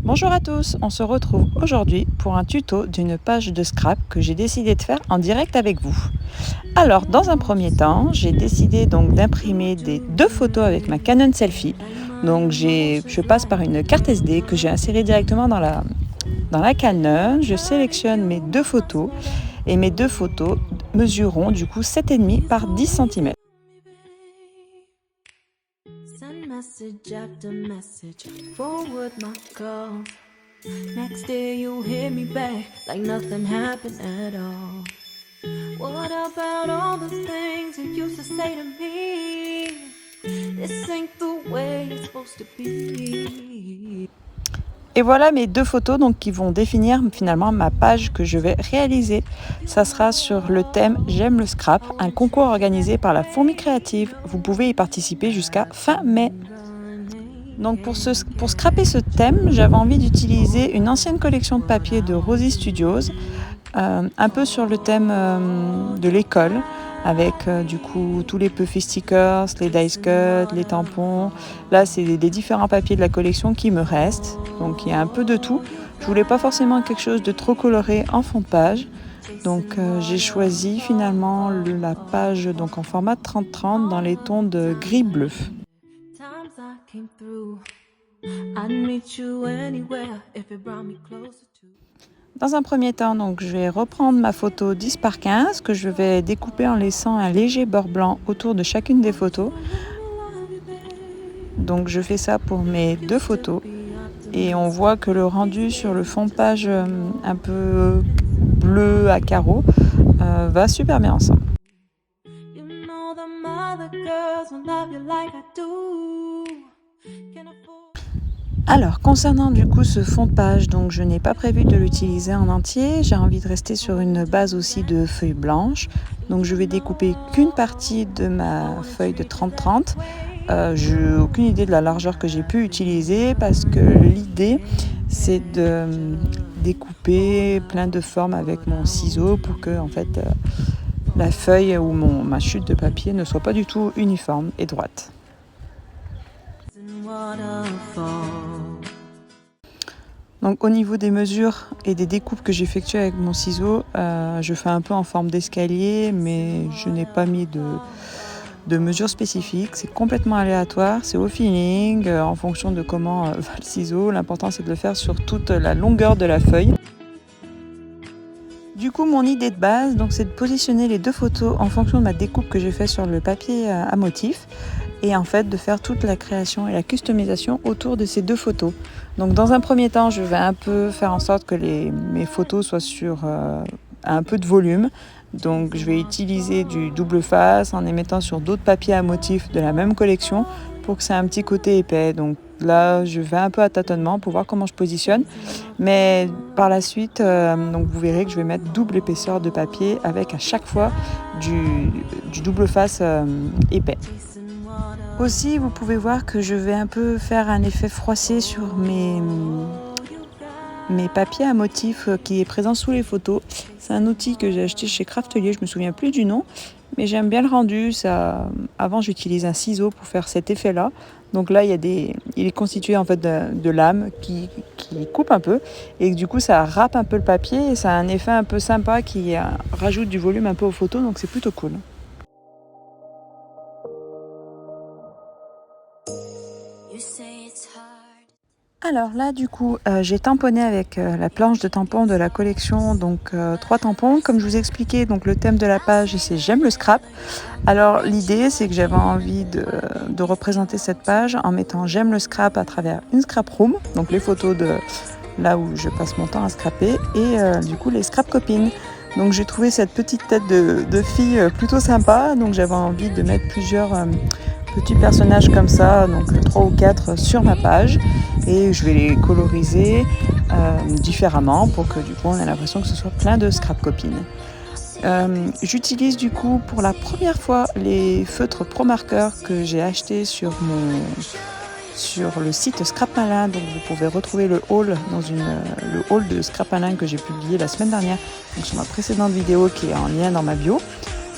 Bonjour à tous, on se retrouve aujourd'hui pour un tuto d'une page de scrap que j'ai décidé de faire en direct avec vous. Alors, dans un premier temps, j'ai décidé donc d'imprimer deux photos avec ma Canon Selfie. Donc, je passe par une carte SD que j'ai insérée directement dans la Canon. Je sélectionne mes deux photos et mes deux photos mesureront du coup 7,5 par 10 cm. Message after message, forward my call. Next day you hit me back like nothing happened at all. What about all the things you used to say to me? This ain't the way it's supposed to be. Et voilà mes deux photos donc, qui vont définir finalement ma page que je vais réaliser. Ça sera sur le thème J'aime le scrap, un concours organisé par la Fourmi Créative. Vous pouvez y participer jusqu'à fin mai. Donc pour scraper ce thème, j'avais envie d'utiliser une ancienne collection de papier de Rosy Studios, un peu sur le thème de l'école, avec du coup tous les puffy stickers, les dice cuts, les tampons. Là, c'est les différents papiers de la collection qui me restent. Donc il y a un peu de tout. Je voulais pas forcément quelque chose de trop coloré en fond de page. Donc j'ai choisi finalement la page donc en format 30-30 dans les tons de gris-bleu. Dans un premier temps, donc, je vais reprendre ma photo 10 par 15 que je vais découper en laissant un léger bord blanc autour de chacune des photos. Donc je fais ça pour mes deux photos et on voit que le rendu sur le fond de page un peu bleu à carreaux va super bien ensemble. Alors, concernant du coup ce fond de page, donc je n'ai pas prévu de l'utiliser en entier. J'ai envie de rester sur une base aussi de feuilles blanches. Donc je vais découper qu'une partie de ma feuille de 30-30. J'ai aucune idée de la largeur que j'ai pu utiliser parce que l'idée c'est de découper plein de formes avec mon ciseau pour que en fait la feuille ou ma chute de papier ne soit pas du tout uniforme et droite. Donc au niveau des mesures et des découpes que j'effectue avec mon ciseau, je fais un peu en forme d'escalier, mais je n'ai pas mis de mesures spécifiques. C'est complètement aléatoire, c'est au feeling, en fonction de comment va le ciseau. L'important c'est de le faire sur toute la longueur de la feuille. Du coup, mon idée de base, donc, c'est de positionner les deux photos en fonction de ma découpe que j'ai fait sur le papier à motif et en fait de faire toute la création et la customisation autour de ces deux photos. Donc dans un premier temps, je vais un peu faire en sorte que mes photos soient sur un peu de volume. Donc je vais utiliser du double face en émettant sur d'autres papiers à motif de la même collection pour que ça ait un petit côté épais. Donc là, je vais un peu à tâtonnement pour voir comment je positionne. Mais par la suite, donc vous verrez que je vais mettre double épaisseur de papier avec à chaque fois du double face épais. Aussi, vous pouvez voir que je vais un peu faire un effet froissé sur mes papiers à motif qui est présent sous les photos. C'est un outil que j'ai acheté chez Craftelier, je me souviens plus du nom, mais j'aime bien le rendu. Avant, j'utilise un ciseau pour faire cet effet-là. Donc là, il est constitué en fait de lames qui coupent un peu et du coup, ça râpe un peu le papier et ça a un effet un peu sympa qui rajoute du volume un peu aux photos, donc c'est plutôt cool. Alors là, du coup, j'ai tamponné avec la planche de tampons de la collection, donc 3 tampons. Comme je vous ai expliqué, donc le thème de la page, c'est J'aime le scrap. Alors l'idée, c'est que j'avais envie de représenter cette page en mettant J'aime le scrap à travers une scrap room, donc les photos de là où je passe mon temps à scraper, et du coup les scrap copines. Donc j'ai trouvé cette petite tête de fille plutôt sympa, donc j'avais envie de mettre plusieurs petits personnages comme ça, donc 3 ou 4 sur ma page, et je vais les coloriser différemment pour que du coup on ait l'impression que ce soit plein de scrap copines. J'utilise du coup pour la première fois les feutres Pro Marker que j'ai achetés sur le site Scrap Malin. Donc vous pouvez retrouver le haul le haul de Scrap Malin que j'ai publié la semaine dernière, donc sur ma précédente vidéo qui est en lien dans ma bio.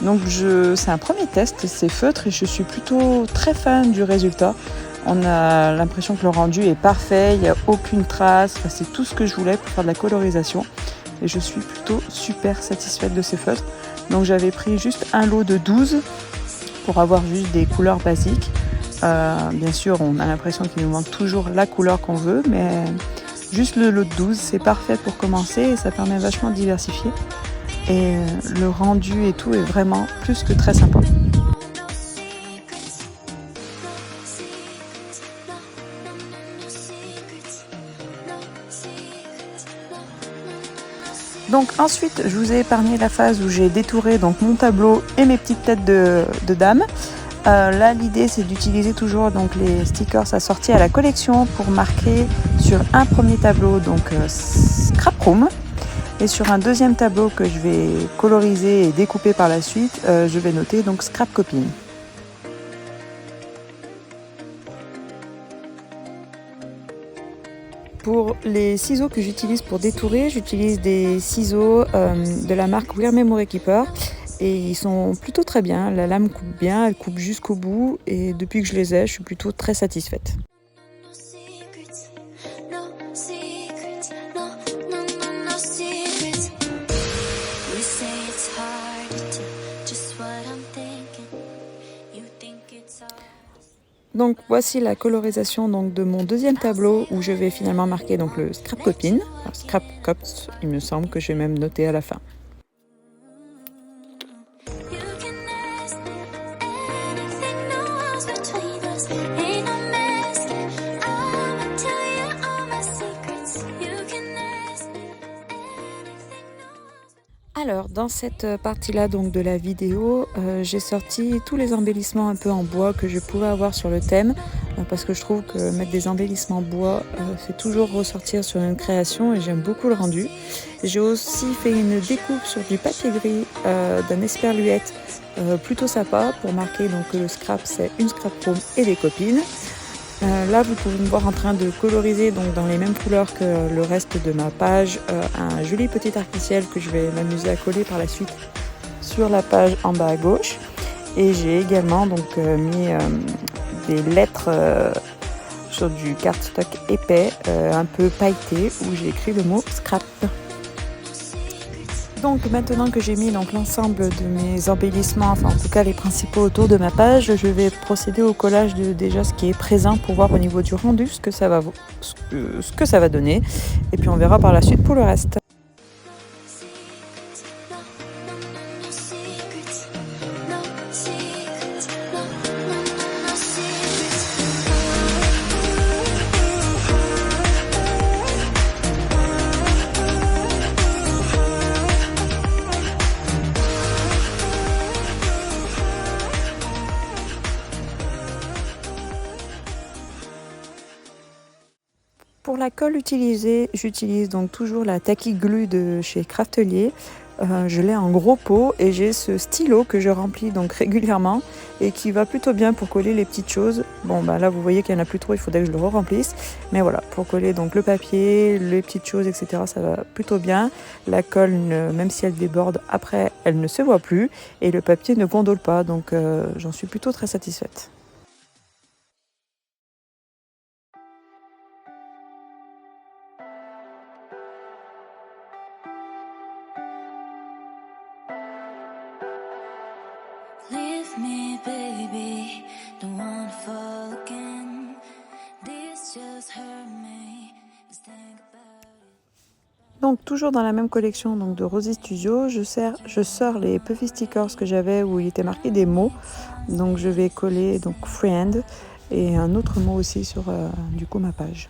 Donc c'est un premier test, ces feutres, et je suis plutôt très fan du résultat. On a l'impression que le rendu est parfait, il n'y a aucune trace, enfin, c'est tout ce que je voulais pour faire de la colorisation. Et je suis plutôt super satisfaite de ces feutres. Donc j'avais pris juste un lot de 12 pour avoir juste des couleurs basiques. Bien sûr, on a l'impression qu'il nous manque toujours la couleur qu'on veut, mais juste le lot de 12, c'est parfait pour commencer et ça permet vachement de diversifier. Et le rendu et tout est vraiment plus que très sympa. Donc ensuite, je vous ai épargné la phase où j'ai détouré donc mon tableau et mes petites têtes de dames. Là, l'idée, c'est d'utiliser toujours donc les stickers assortis à la collection pour marquer sur un premier tableau, donc Scrap Room, et sur un deuxième tableau que je vais coloriser et découper par la suite, je vais noter donc Scrap Copine. Pour les ciseaux que j'utilise pour détourer, j'utilise des ciseaux de la marque Wear Memory Keeper et ils sont plutôt très bien. La lame coupe bien, elle coupe jusqu'au bout et depuis que je les ai, je suis plutôt très satisfaite. Donc voici la colorisation donc, de mon deuxième tableau où je vais finalement marquer donc, le Scrap Copine, Scrap Cops, il me semble que je vais même noter à la fin. Alors dans cette partie-là donc de la vidéo, j'ai sorti tous les embellissements un peu en bois que je pouvais avoir sur le thème parce que je trouve que mettre des embellissements en bois fait toujours ressortir sur une création et j'aime beaucoup le rendu. J'ai aussi fait une découpe sur du papier gris d'un esperluette plutôt sympa pour marquer donc que le scrap c'est une scrap room et des copines. Là vous pouvez me voir en train de coloriser donc dans les mêmes couleurs que le reste de ma page un joli petit arc-en-ciel que je vais m'amuser à coller par la suite sur la page en bas à gauche et j'ai également donc mis des lettres sur du cardstock épais un peu pailleté où j'ai écrit le mot scrap. Donc maintenant que j'ai mis l'ensemble de mes embellissements, enfin en tout cas les principaux autour de ma page, je vais procéder au collage de déjà ce qui est présent pour voir au niveau du rendu ce que ça va donner. Et puis on verra par la suite pour le reste. Pour la colle utilisée, j'utilise donc toujours la Tacky Glue de chez Craftelier. Je l'ai en gros pot et j'ai ce stylo que je remplis donc régulièrement et qui va plutôt bien pour coller les petites choses. Bon bah là vous voyez qu'il n'y en a plus trop, il faudrait que je le re-remplisse. Mais voilà, pour coller donc le papier, les petites choses, etc. ça va plutôt bien. La colle, même si elle déborde après, elle ne se voit plus et le papier ne gondole pas. Donc j'en suis plutôt très satisfaite. Leave me, baby, don't wanna fall again. This just hurt me. Just think about it. Donc toujours dans la même collection donc de Rosy Studio, je sors les puffy stickers que j'avais où il était marqué des mots. Donc je vais coller donc friend et un autre mot aussi sur du coup ma page.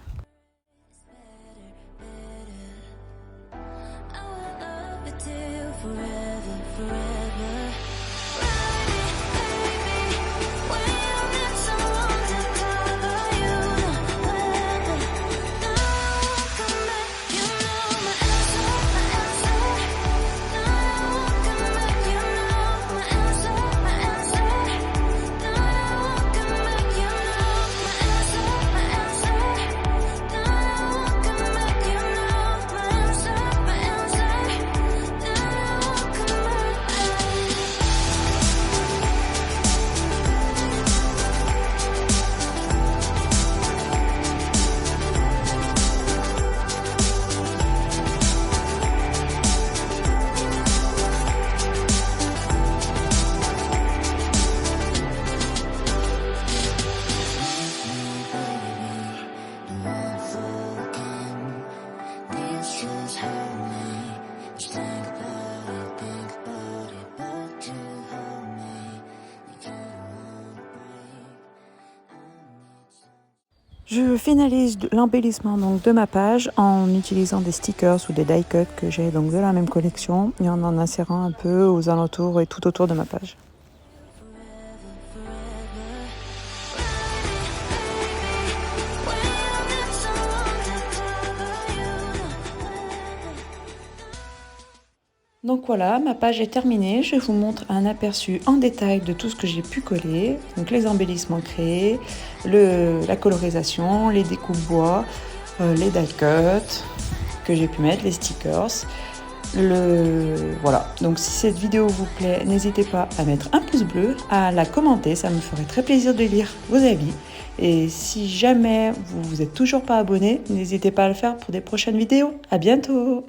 Je finalise l'embellissement donc de ma page en utilisant des stickers ou des die cuts que j'ai donc de la même collection et en insérant un peu aux alentours et tout autour de ma page. Donc voilà, ma page est terminée. Je vous montre un aperçu en détail de tout ce que j'ai pu coller. Donc les embellissements créés, la colorisation, les découpes bois, les die cuts que j'ai pu mettre, les stickers. Voilà, donc si cette vidéo vous plaît, n'hésitez pas à mettre un pouce bleu, à la commenter, ça me ferait très plaisir de lire vos avis. Et si jamais vous êtes toujours pas abonné, n'hésitez pas à le faire pour des prochaines vidéos. À bientôt!